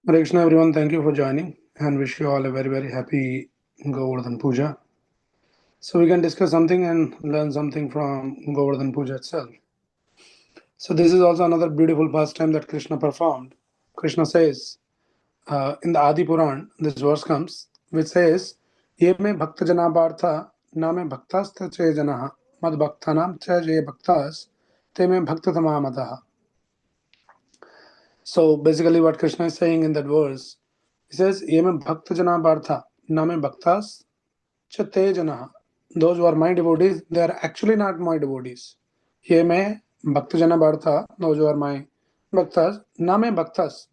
Hare Krishna everyone, thank you for joining and wish you all a very very happy Govardhan Puja. So we can discuss something and learn something from Govardhan Puja itself. So this is also another beautiful pastime that Krishna performed. Krishna says in the Adi Puran, this verse comes which says, "Ye me bhakta jana partha, na me bhaktascha che janaha, mad bhaktanam cha je bhaktas, te me bhakta tamamataha." So basically, what Krishna is saying in that verse, he says, "Ye me bhakta jana partha, na me bhaktas Chate jana. Those who are my devotees, they are actually not my devotees. Ye me bhakta jana bharta, those who are my bhaktas, na me bhaktas.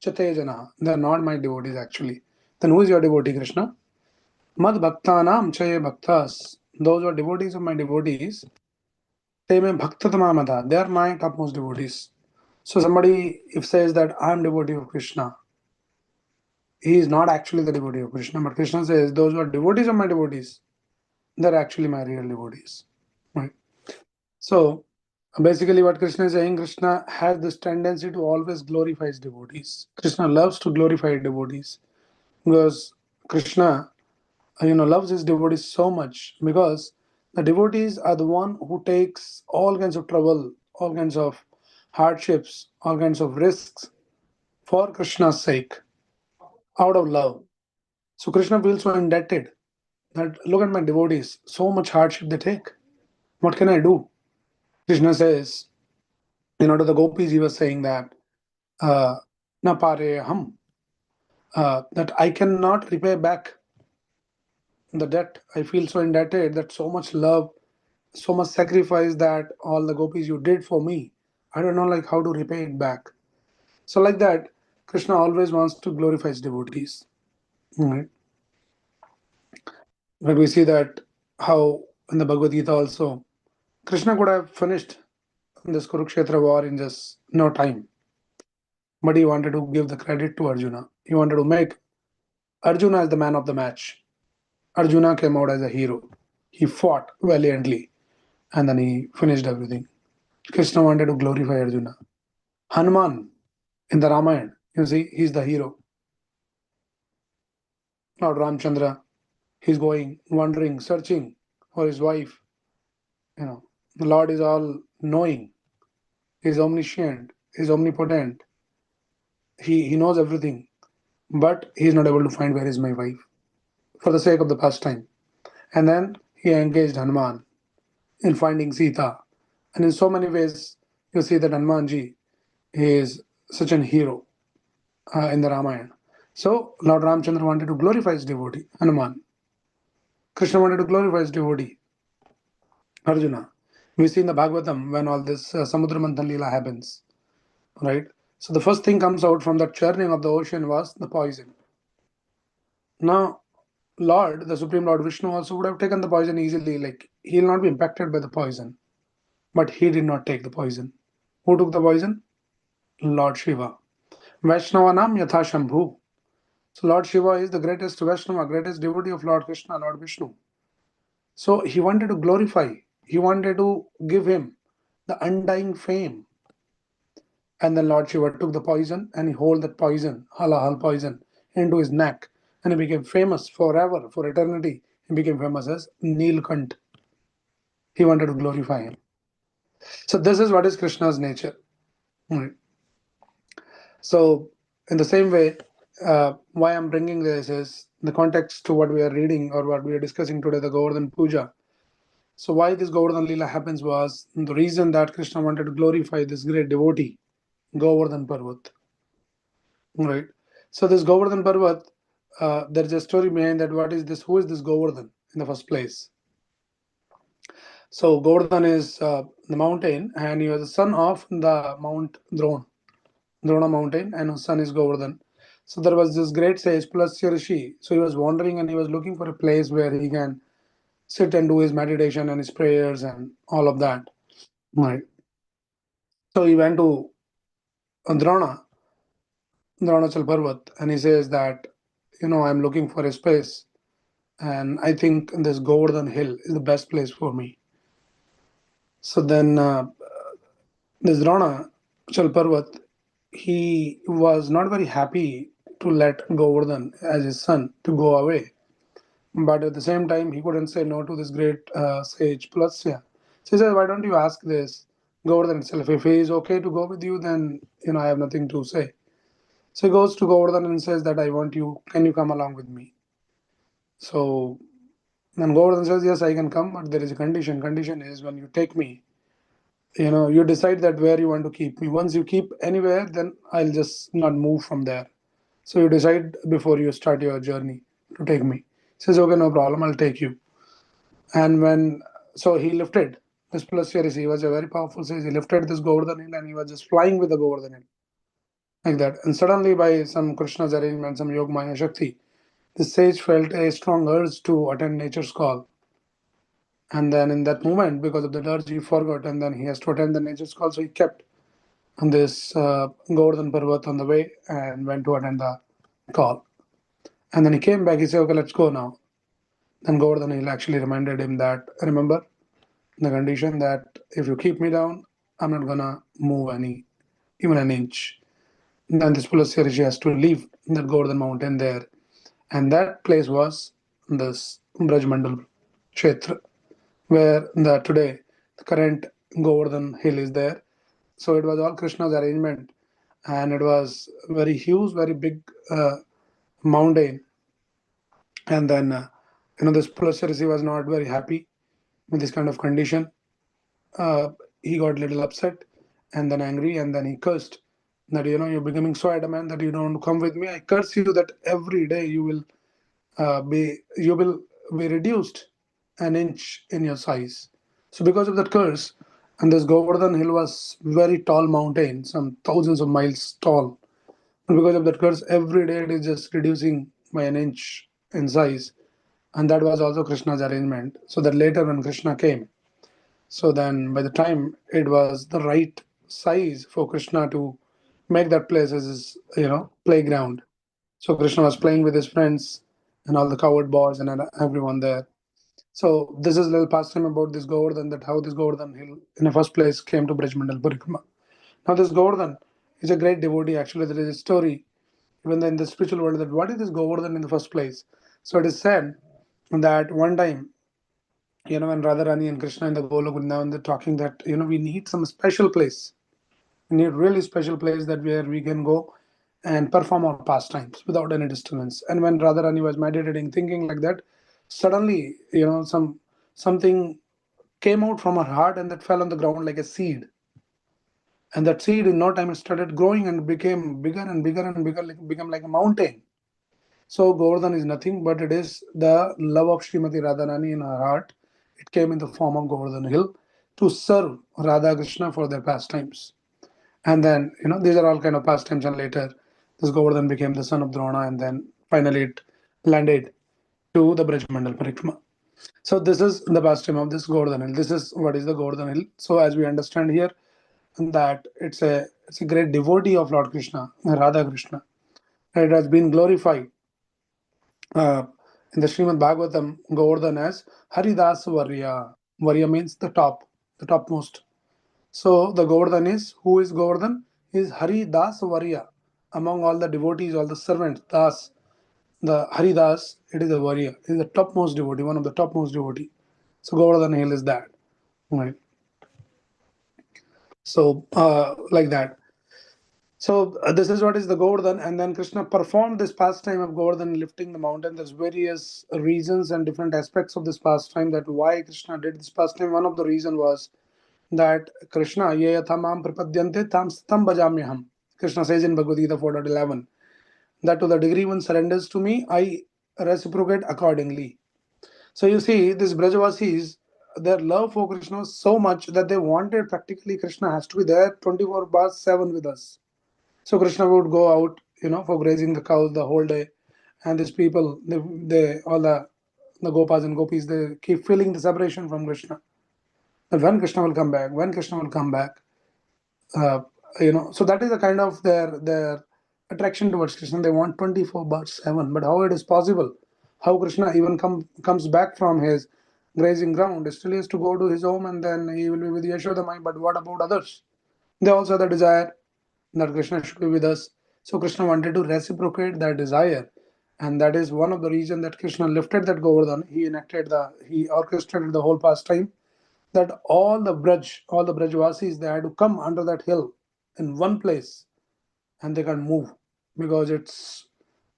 Chate jana. They are not my devotees actually. Then who is your devotee, Krishna? Mad bhaktanam chaye bhaktas. Those who are devotees of my devotees, they me bhakta tamamata. They are my topmost devotees. So somebody if says that I am devotee of Krishna, he is not actually the devotee of Krishna, but Krishna says those who are devotees of my devotees, they're actually my real devotees. Right. So basically, what Krishna is saying, Krishna has this tendency to always glorify his devotees. Krishna loves to glorify devotees because Krishna, loves his devotees so much because the devotees are the one who takes all kinds of trouble, all kinds of hardships, all kinds of risks for Krishna's sake, out of love. So Krishna feels so indebted that look at my devotees, so much hardship they take. What can I do? Krishna says, to the gopis, he was saying that na pare hum, that I cannot repay back the debt. I feel so indebted that so much love, so much sacrifice that all the gopis you did for me, I don't know like how to repay it back. So like that, Krishna always wants to glorify his devotees. Right? But we see that how in the Bhagavad Gita also, Krishna could have finished this Kurukshetra war in just no time, but he wanted to give the credit to Arjuna. He wanted to make Arjuna as the man of the match. Arjuna came out as a hero. He fought valiantly and then he finished everything. Krishna wanted to glorify Arjuna. Hanuman in the Ramayana, you see, he's the hero. Lord Ramchandra, he's going, wandering, searching for his wife. The Lord is all knowing. He's omniscient. He's omnipotent. He knows everything. But he's not able to find where is my wife for the sake of the pastime. And then he engaged Hanuman in finding Sita. And in so many ways, you see that Hanumanji is such an hero in the Ramayana. So Lord Ramchandra wanted to glorify his devotee, Hanuman. Krishna wanted to glorify his devotee, Arjuna. We see in the Bhagavatam when all this Samudra Manthan Lila happens, right? So the first thing comes out from that churning of the ocean was the poison. Now, Lord, the Supreme Lord Vishnu also would have taken the poison easily, like he'll not be impacted by the poison. But he did not take the poison. Who took the poison? Lord Shiva. Vaishnavanam Yatha Shambhu. So Lord Shiva is the greatest Vaishnava, greatest devotee of Lord Krishna, Lord Vishnu. So he wanted to glorify, he wanted to give him the undying fame. And then Lord Shiva took the poison and he held that poison, halahal poison, into his neck. And he became famous forever, for eternity. He became famous as Nilkant. He wanted to glorify him. So this is what is Krishna's nature. Right. So, in the same way, why I'm bringing this is the context to what we are reading or what we are discussing today, the Govardhan Puja. So, why this Govardhan Lila happens was the reason that Krishna wanted to glorify this great devotee, Govardhan Parvat. Right. So, this Govardhan Parvat, there is a story behind that. What is this? Who is this Govardhan in the first place? So, Govardhan is the mountain, and he was the son of the Mount Drona mountain, and his son is Govardhan. So there was this great sage, Pulasya Rishi. So he was wandering and he was looking for a place where he can sit and do his meditation and his prayers and all of that. Right. So he went to Dronachal Parvat, and he says that, I'm looking for a space, and I think this Govardhan Hill is the best place for me. So then this Dronachal Parvat, he was not very happy to let Govardhan as his son to go away. But at the same time, he couldn't say no to this great sage Pulasya. So he says, why don't you ask this Govardhan itself? If he is okay to go with you, then I have nothing to say. So he goes to Govardhan and says that I want you, can you come along with me? So then Govardhan says, yes, I can come, but there is a condition. Condition is when you take me, you decide that where you want to keep me. Once you keep anywhere, then I'll just not move from there. So you decide before you start your journey to take me. He says, okay, no problem, I'll take you. And so he lifted this Pulasya. He was a very powerful sage. He lifted this Govardhan hill and he was just flying with the Govardhan hill like that. And suddenly, by some Krishna's arrangement, some Yog Maya Shakti, the sage felt a strong urge to attend nature's call. And then in that moment, because of the urge, he forgot, and then he has to attend the nature's call. So he kept on this Govardhan Parvat on the way and went to attend the call. And then he came back. He said, "Okay, let's go now." Then Govardhan Hill actually reminded him that, remember the condition that if you keep me down, I'm not gonna move even an inch. Then this Pulasya Rishi has to leave that Govardhan mountain there. And that place was this Brajmandal Kshetra, where today the current Govardhan hill is there. So it was all Krishna's arrangement, and it was very huge, very big mountain. And then this Pulasya Rishi was not very happy with this kind of condition. Uh, he got a little upset and then angry, and then he cursed that you're becoming so adamant that you don't come with me. I curse you that every day you will be reduced an inch in your size. So because of that curse, and this Govardhan hill was very tall mountain, some thousands of miles tall. And because of that curse, every day it is just reducing by an inch in size. And that was also Krishna's arrangement. So that later when Krishna came, so then by the time it was the right size for Krishna to make that place as his, playground. So Krishna was playing with his friends and all the coward boys and everyone there. So this is a little pastime about this Govardhan, that how this Govardhan hill in the first place came to Brajmandal Parikrama. Now this Govardhan is a great devotee. Actually, there is a story even in the spiritual world that what is this Govardhan in the first place. So it is said that one time, when Radharani and Krishna in the Golok Vrindavan, they're talking that we need some special place. We need really special place that where we can go and perform our pastimes without any disturbance. And when Radharani was meditating, thinking like that, suddenly something came out from her heart and that fell on the ground like a seed. And that seed in no time it started growing and became bigger and bigger and bigger, like become like a mountain. So Govardhan is nothing but it is the love of Srimati Radharani in her heart. It came in the form of Govardhan hill to serve Radha Krishna for their pastimes. And then, these are all kind of pastimes. And later, this Govardhan became the son of Drona, and then finally it landed to the Brajmandal Parikrama. So this is the pastime of this Govardhan hill. This is what is the Govardhan hill. So as we understand here, that it's a great devotee of Lord Krishna, Radha Krishna. It has been glorified uh, in the Srimad Bhagavatam, Govardhan as Haridas Varya. Varya means the top, the topmost. So the Govardhan is, who is Govardhan? Is Hari Das Varya. Among all the devotees, all the servants, Das, the Hari Das, it is a Varya. It is the topmost devotee, one of the topmost devotee. So Govardhan hill is that. Right. So like that. So this is what is the Govardhan, and then Krishna performed this pastime of Govardhan, lifting the mountain. There's various reasons and different aspects of this pastime that why Krishna did this pastime. One of the reason was that Krishna, ye yatha mam prapadyante tam stam bhajamyaham. Krishna says in Bhagavad Gita 4.11 that to the degree one surrenders to me, I reciprocate accordingly. So you see, these Brajavasis, their love for Krishna was so much that they wanted practically Krishna has to be there 24 bar 7 with us. So Krishna would go out, for grazing the cows the whole day, and these people, they all the gopas and gopis, they keep feeling the separation from Krishna. That when Krishna will come back, when Krishna will come back, uh, So that is the kind of their attraction towards Krishna. They want 24 bar 7. But how it is possible? How Krishna even comes back from his grazing ground? Still he has to go to his home and then he will be with Yashoda Mai. But what about others? They also have the desire. that Krishna should be with us. So Krishna wanted to reciprocate that desire, and that is one of the reasons that Krishna lifted that Govardhan. He orchestrated the whole pastime, that all the Brajvasis, they had to come under that hill in one place, and they can't move because it's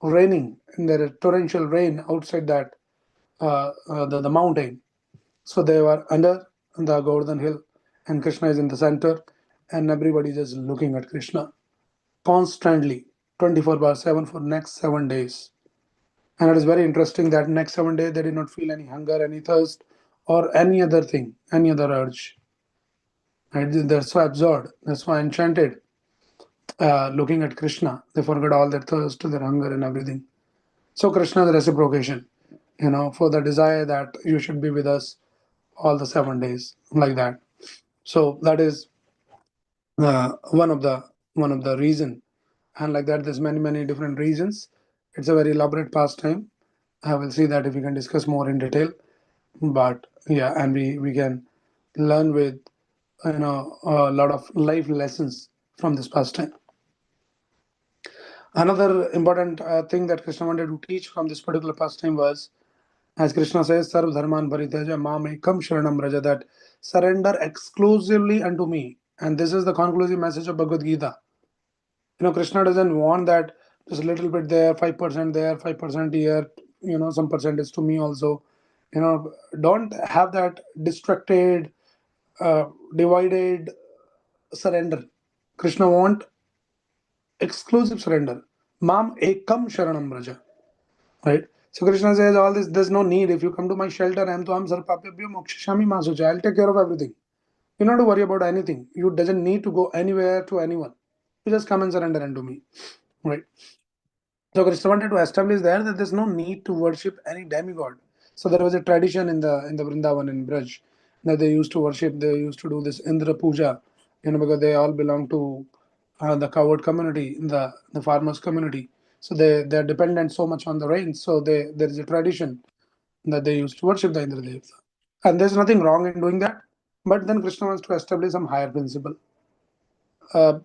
raining and there is torrential rain outside that the mountain. So they were under the Govardhan hill, and Krishna is in the center, and everybody just looking at Krishna constantly, 24 by 7 for next 7 days. And it is very interesting that next 7 days they did not feel any hunger, any thirst, or any other thing, any other urge. Right? They're so absorbed, they're so enchanted, looking at Krishna. They forget all their thirst, their hunger, and everything. So Krishna's reciprocation, for the desire that you should be with us all the 7 days, like that. So that is one of the reason, and like that, there's many different reasons. It's a very elaborate pastime. I will see that if we can discuss more in detail. But yeah, and we can learn with a lot of life lessons from this pastime. Another important thing that Krishna wanted to teach from this particular pastime was, as Krishna says, Sarv Dharman Paritaja Mam Ekam Sharanam Raja, that surrender exclusively unto me. And this is the conclusive message of Bhagavad Gita. Krishna doesn't want that just a little bit there, 5% there, 5% here, some percentage to me also. Don't have that distracted, divided surrender. Krishna want exclusive surrender. Mam Ekam Sharanam Raja. Right? So Krishna says all this, there's no need. If you come to my shelter, I am to am sarpapyabhyo mokshashami masuja. I'll take care of everything. You don't have to worry about anything. You doesn't need to go anywhere to anyone. You just come and surrender unto me. Right? So Krishna wanted to establish there that there's no need to worship any demigod. So there was a tradition in the Vrindavan in Braj that they used to worship. They used to do this Indra Puja, because they all belong to the cowherd community, the farmers community. So they're dependent so much on the rain. So there is a tradition that they used to worship the Indra Devata. And there's nothing wrong in doing that. But then Krishna wants to establish some higher principle. Uh,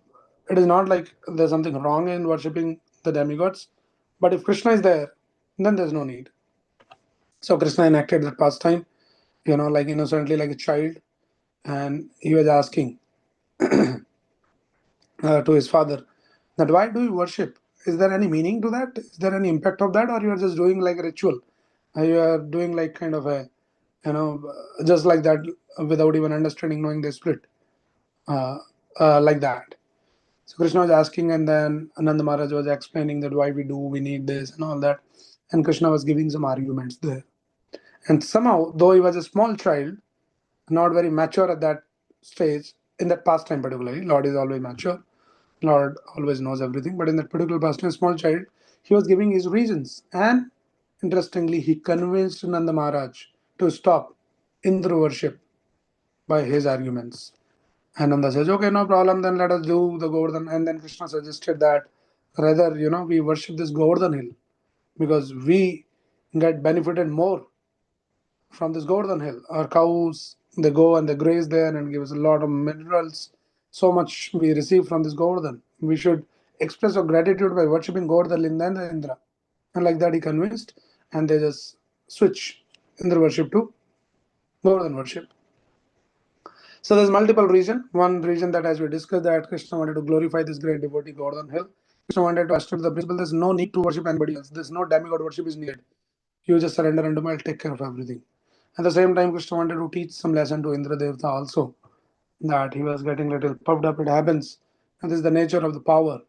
it is not like there's something wrong in worshipping the demigods, but if Krishna is there, then there's no need. So Krishna enacted that pastime, like innocently, like a child, and he was asking to his father that why do you worship? Is there any meaning to that? Is there any impact of that, or you are just doing like a ritual? You are doing like kind of a, just like that, without even understanding, knowing the spirit, like that. So Krishna was asking, and then Ananda Maharaj was explaining that why we need this and all that. And Krishna was giving some arguments there. And somehow, though he was a small child, not very mature at that stage, in that pastime particularly, Lord is always mature. Lord always knows everything. But in that particular pastime, small child, he was giving his reasons. And interestingly, he convinced Nanda Maharaj to stop Indra worship by his arguments. And Nanda says, okay, no problem, then let us do the Govardhan. And then Krishna suggested that rather, we worship this Govardhan hill because we get benefited more from this Govardhan hill. Our cows, they go and they graze there and give us a lot of minerals. So much we receive from this Govardhan. We should express our gratitude by worshipping Govardhan and then the Indra. And like that he convinced, and they just switch Indra worship to Govardhan worship. So there's multiple reasons. One reason that, as we discussed, that Krishna wanted to glorify this great devotee Govardhan hill. Krishna wanted to establish the principle there's no need to worship anybody else. There's no demigod worship is needed. You just surrender unto me, I'll take care of everything. At the same time, Krishna wanted to teach some lesson to Indra Devata also, that he was getting a little puffed up. It happens. And this is the nature of the power.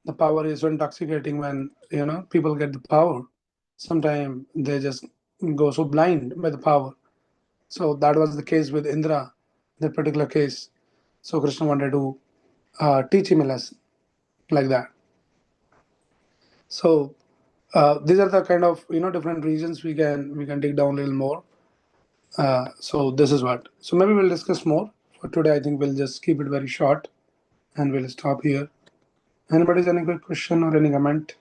The power is so intoxicating when people get the power. Sometimes they just go so blind by the power. So that was the case with Indra, that particular case. So Krishna wanted to teach him a lesson like that. So these are the kind of different reasons we can dig down a little more. So this is what. So maybe we'll discuss more. For today, I think we'll just keep it very short, and we'll stop here. Anybody's any quick question or any comment?